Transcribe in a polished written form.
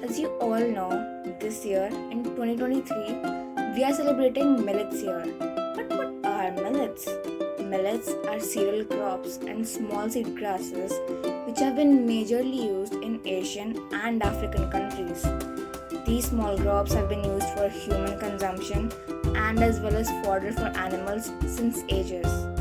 As you all know, this year in 2023, we are celebrating Millets Year. But what are millets? Millets are cereal crops and small seed grasses which have been majorly used in Asian and African countries. These small crops have been used for human consumption and as well as fodder for animals since ages.